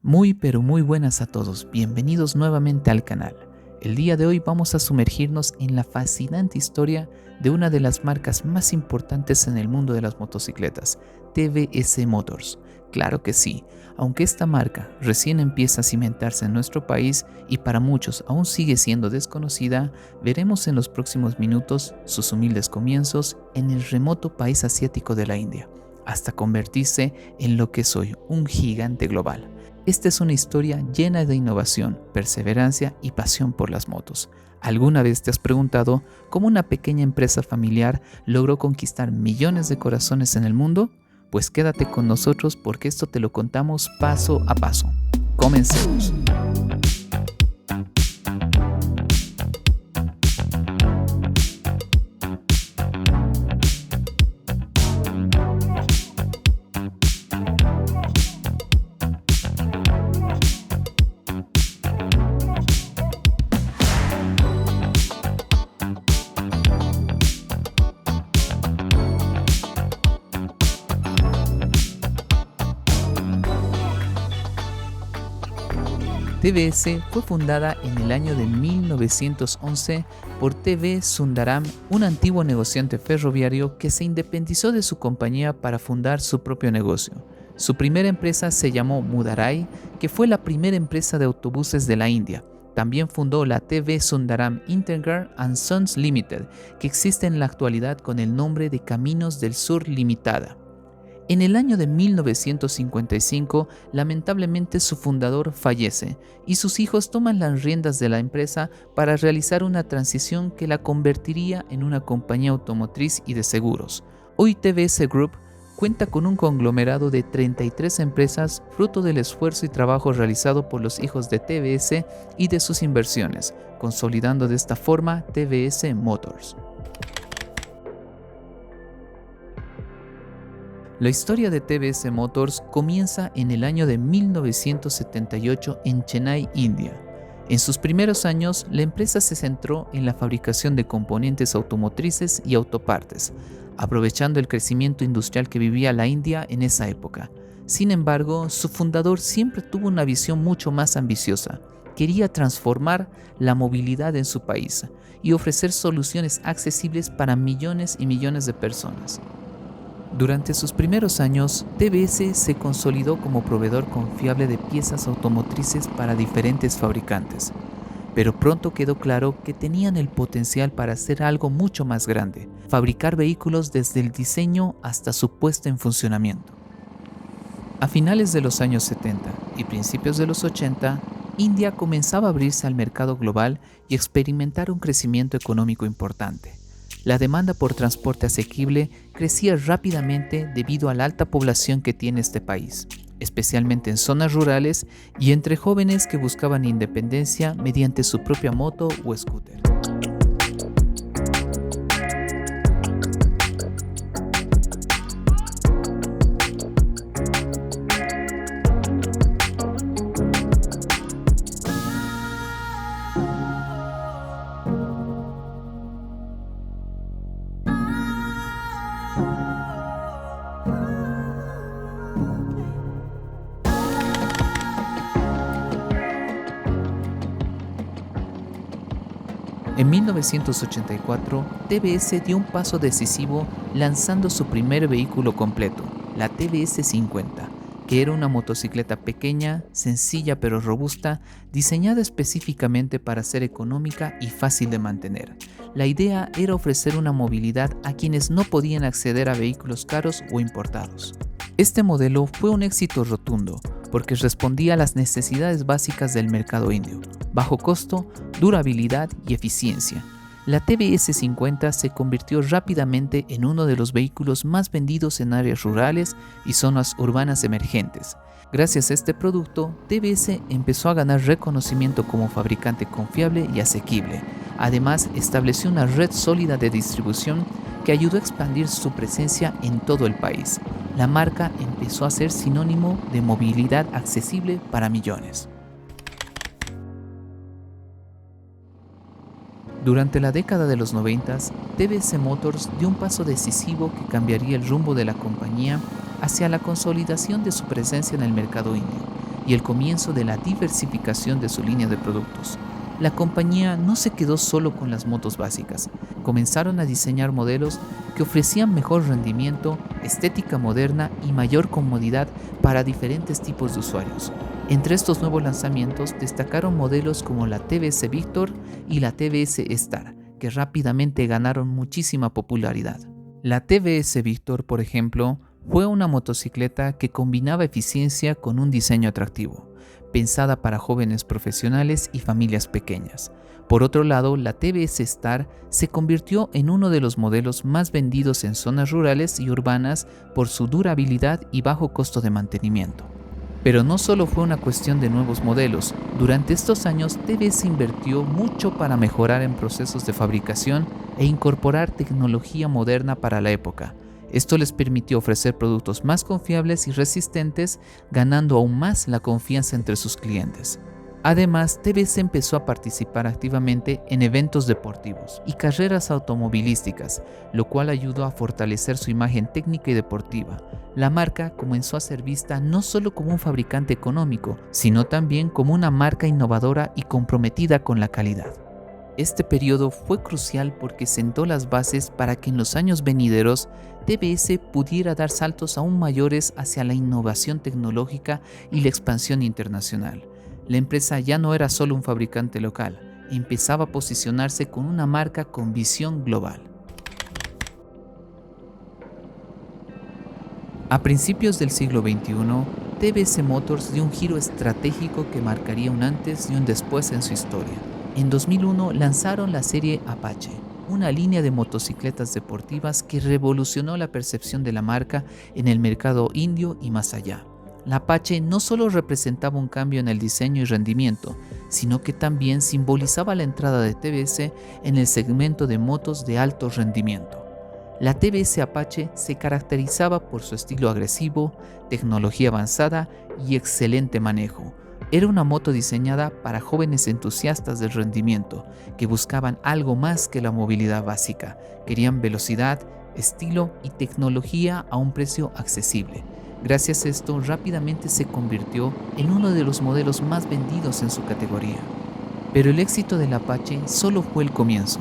Muy pero muy buenas a todos, bienvenidos nuevamente al canal. El día de hoy vamos a sumergirnos en la fascinante historia de una de las marcas más importantes en el mundo de las motocicletas, TVS Motors. Claro que sí, aunque esta marca recién empieza a cimentarse en nuestro país y para muchos aún sigue siendo desconocida, veremos en los próximos minutos sus humildes comienzos en el remoto país asiático de la India, hasta convertirse en lo que es hoy, un gigante global. Esta es una historia llena de innovación, perseverancia y pasión por las motos. ¿Alguna vez te has preguntado cómo una pequeña empresa familiar logró conquistar millones de corazones en el mundo? Pues quédate con nosotros porque esto te lo contamos paso a paso. Comencemos. TVS fue fundada en el año de 1911 por TV Sundaram, un antiguo negociante ferroviario que se independizó de su compañía para fundar su propio negocio. Su primera empresa se llamó Mudarai, que fue la primera empresa de autobuses de la India. También fundó la TV Sundaram Integra and Sons Limited, que existe en la actualidad con el nombre de Caminos del Sur Limitada. En el año de 1955, lamentablemente su fundador fallece y sus hijos toman las riendas de la empresa para realizar una transición que la convertiría en una compañía automotriz y de seguros. Hoy TVS Group cuenta con un conglomerado de 33 empresas fruto del esfuerzo y trabajo realizado por los hijos de TVS y de sus inversiones, consolidando de esta forma TVS Motors. La historia de TVS Motors comienza en el año de 1978 en Chennai, India. En sus primeros años, la empresa se centró en la fabricación de componentes automotrices y autopartes, aprovechando el crecimiento industrial que vivía la India en esa época. Sin embargo, su fundador siempre tuvo una visión mucho más ambiciosa. Quería transformar la movilidad en su país y ofrecer soluciones accesibles para millones y millones de personas. Durante sus primeros años, TVS se consolidó como proveedor confiable de piezas automotrices para diferentes fabricantes, pero pronto quedó claro que tenían el potencial para hacer algo mucho más grande, fabricar vehículos desde el diseño hasta su puesta en funcionamiento. A finales de los años 70 y principios de los 80, India comenzaba a abrirse al mercado global y experimentar un crecimiento económico importante. La demanda por transporte asequible crecía rápidamente debido a la alta población que tiene este país, especialmente en zonas rurales y entre jóvenes que buscaban independencia mediante su propia moto o scooter. En 1984, TVS dio un paso decisivo lanzando su primer vehículo completo, la TVS 50, que era una motocicleta pequeña, sencilla pero robusta, diseñada específicamente para ser económica y fácil de mantener. La idea era ofrecer una movilidad a quienes no podían acceder a vehículos caros o importados. Este modelo fue un éxito rotundo, porque respondía a las necesidades básicas del mercado indio: bajo costo, durabilidad y eficiencia. La TVS 50 se convirtió rápidamente en uno de los vehículos más vendidos en áreas rurales y zonas urbanas emergentes. Gracias a este producto, TVS empezó a ganar reconocimiento como fabricante confiable y asequible. Además, estableció una red sólida de distribución que ayudó a expandir su presencia en todo el país. La marca empezó a ser sinónimo de movilidad accesible para millones. Durante la década de los 90, TVS Motors dio un paso decisivo que cambiaría el rumbo de la compañía hacia la consolidación de su presencia en el mercado indio. y el comienzo de la diversificación de su línea de productos. La compañía no se quedó solo con las motos básicas. Comenzaron a diseñar modelos que ofrecían mejor rendimiento, estética moderna y mayor comodidad para diferentes tipos de usuarios. Entre estos nuevos lanzamientos destacaron modelos como la TBS Victor y la TBS Star, que rápidamente ganaron muchísima popularidad. La TBS Victor, por ejemplo, fue una motocicleta que combinaba eficiencia con un diseño atractivo, pensada para jóvenes profesionales y familias pequeñas. Por otro lado, la TBS Star se convirtió en uno de los modelos más vendidos en zonas rurales y urbanas por su durabilidad y bajo costo de mantenimiento. Pero no solo fue una cuestión de nuevos modelos. Durante estos años, TBS invirtió mucho para mejorar en procesos de fabricación e incorporar tecnología moderna para la época. Esto les permitió ofrecer productos más confiables y resistentes, ganando aún más la confianza entre sus clientes. Además, TBS empezó a participar activamente en eventos deportivos y carreras automovilísticas, lo cual ayudó a fortalecer su imagen técnica y deportiva. La marca comenzó a ser vista no solo como un fabricante económico, sino también como una marca innovadora y comprometida con la calidad. Este periodo fue crucial porque sentó las bases para que en los años venideros TBS pudiera dar saltos aún mayores hacia la innovación tecnológica y la expansión internacional. La empresa ya no era solo un fabricante local, empezaba a posicionarse con una marca con visión global. A principios del siglo XXI, TBS Motors dio un giro estratégico que marcaría un antes y un después en su historia. En 2001 lanzaron la serie Apache, una línea de motocicletas deportivas que revolucionó la percepción de la marca en el mercado indio y más allá. La Apache no solo representaba un cambio en el diseño y rendimiento, sino que también simbolizaba la entrada de TBS en el segmento de motos de alto rendimiento. La TBS Apache se caracterizaba por su estilo agresivo, tecnología avanzada y excelente manejo. Era una moto diseñada para jóvenes entusiastas del rendimiento que buscaban algo más que la movilidad básica. Querían velocidad, estilo y tecnología a un precio accesible. Gracias a esto, rápidamente se convirtió en uno de los modelos más vendidos en su categoría. Pero el éxito del Apache solo fue el comienzo.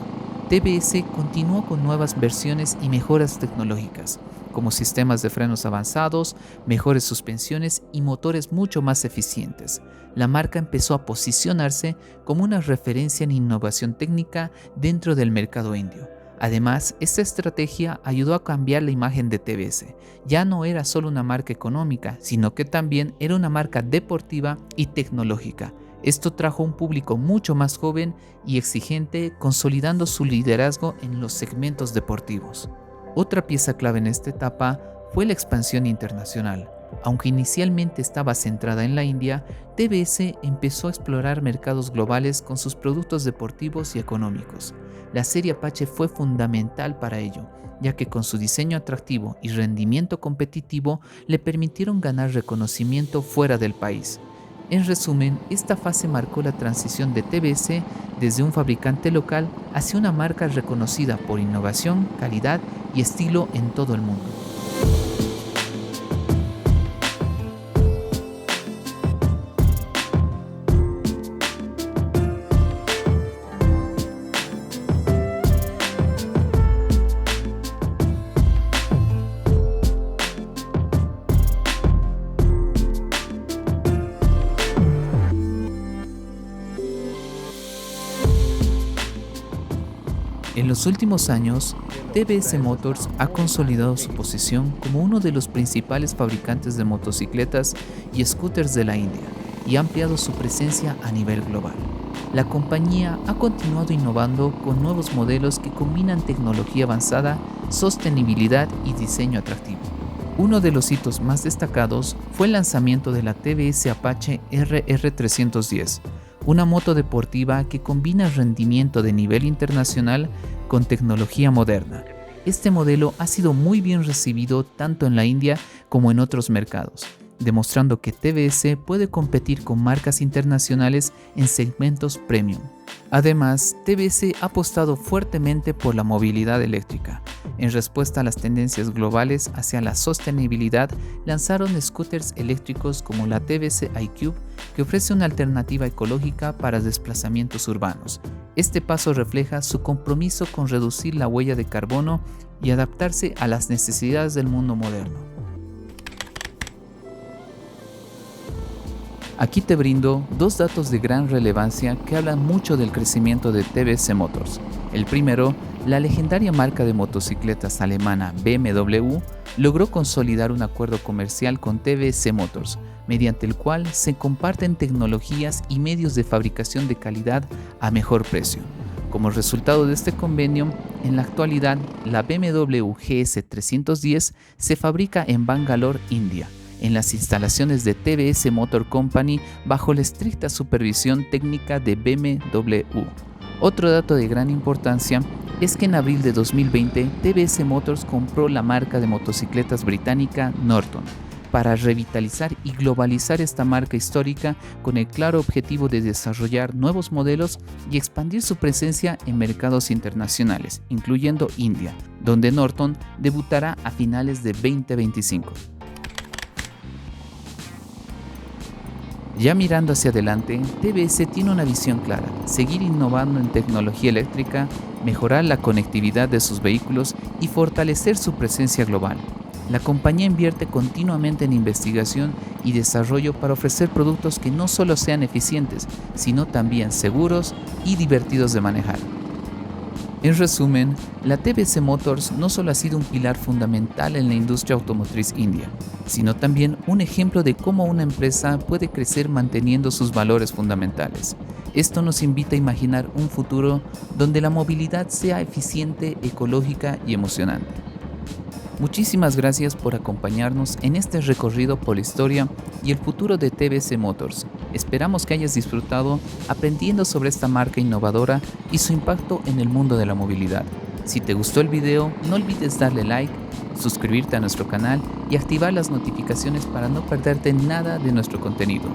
TBS continuó con nuevas versiones y mejoras tecnológicas, como sistemas de frenos avanzados, mejores suspensiones y motores mucho más eficientes. La marca empezó a posicionarse como una referencia en innovación técnica dentro del mercado indio. Además, esta estrategia ayudó a cambiar la imagen de TBS. Ya no era solo una marca económica, sino que también era una marca deportiva y tecnológica. Esto trajo un público mucho más joven y exigente, consolidando su liderazgo en los segmentos deportivos. Otra pieza clave en esta etapa fue la expansión internacional. Aunque inicialmente estaba centrada en la India, TBS empezó a explorar mercados globales con sus productos deportivos y económicos. La serie Apache fue fundamental para ello, ya que con su diseño atractivo y rendimiento competitivo le permitieron ganar reconocimiento fuera del país. En resumen, esta fase marcó la transición de TBS desde un fabricante local hacia una marca reconocida por innovación, calidad y estilo en todo el mundo. En los últimos años, TBS Motors ha consolidado su posición como uno de los principales fabricantes de motocicletas y scooters de la India y ha ampliado su presencia a nivel global. La compañía ha continuado innovando con nuevos modelos que combinan tecnología avanzada, sostenibilidad y diseño atractivo. Uno de los hitos más destacados fue el lanzamiento de la TBS Apache RR310, una moto deportiva que combina rendimiento de nivel internacional con tecnología moderna. Este modelo ha sido muy bien recibido tanto en la India como en otros mercados. demostrando que TVS puede competir con marcas internacionales en segmentos premium. Además, TVS ha apostado fuertemente por la movilidad eléctrica. En respuesta a las tendencias globales hacia la sostenibilidad, lanzaron scooters eléctricos como la TVS iQube, que ofrece una alternativa ecológica para desplazamientos urbanos. Este paso refleja su compromiso con reducir la huella de carbono y adaptarse a las necesidades del mundo moderno. Aquí te brindo dos datos de gran relevancia que hablan mucho del crecimiento de TVS Motors. El primero, la legendaria marca de motocicletas alemana BMW logró consolidar un acuerdo comercial con TVS Motors, mediante el cual se comparten tecnologías y medios de fabricación de calidad a mejor precio. Como resultado de este convenio, en la actualidad la BMW GS 310 se fabrica en Bangalore, India, en las instalaciones de TVS Motor Company bajo la estricta supervisión técnica de BMW. Otro dato de gran importancia es que en abril de 2020 TVS Motors compró la marca de motocicletas británica Norton para revitalizar y globalizar esta marca histórica con el claro objetivo de desarrollar nuevos modelos y expandir su presencia en mercados internacionales, incluyendo India, donde Norton debutará a finales de 2025. Ya mirando hacia adelante, TVS tiene una visión clara: seguir innovando en tecnología eléctrica, mejorar la conectividad de sus vehículos y fortalecer su presencia global. La compañía invierte continuamente en investigación y desarrollo para ofrecer productos que no solo sean eficientes, sino también seguros y divertidos de manejar. En resumen, la TVS Motors no solo ha sido un pilar fundamental en la industria automotriz india, sino también un ejemplo de cómo una empresa puede crecer manteniendo sus valores fundamentales. Esto nos invita a imaginar un futuro donde la movilidad sea eficiente, ecológica y emocionante. Muchísimas gracias por acompañarnos en este recorrido por la historia y el futuro de TVS Motors. Esperamos que hayas disfrutado aprendiendo sobre esta marca innovadora y su impacto en el mundo de la movilidad. Si te gustó el video, no olvides darle like, suscribirte a nuestro canal y activar las notificaciones para no perderte nada de nuestro contenido.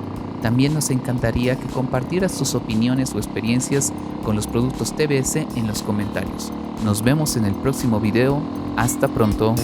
También nos encantaría que compartieras tus opiniones o experiencias con los productos TVS en los comentarios. Nos vemos en el próximo video. Hasta pronto.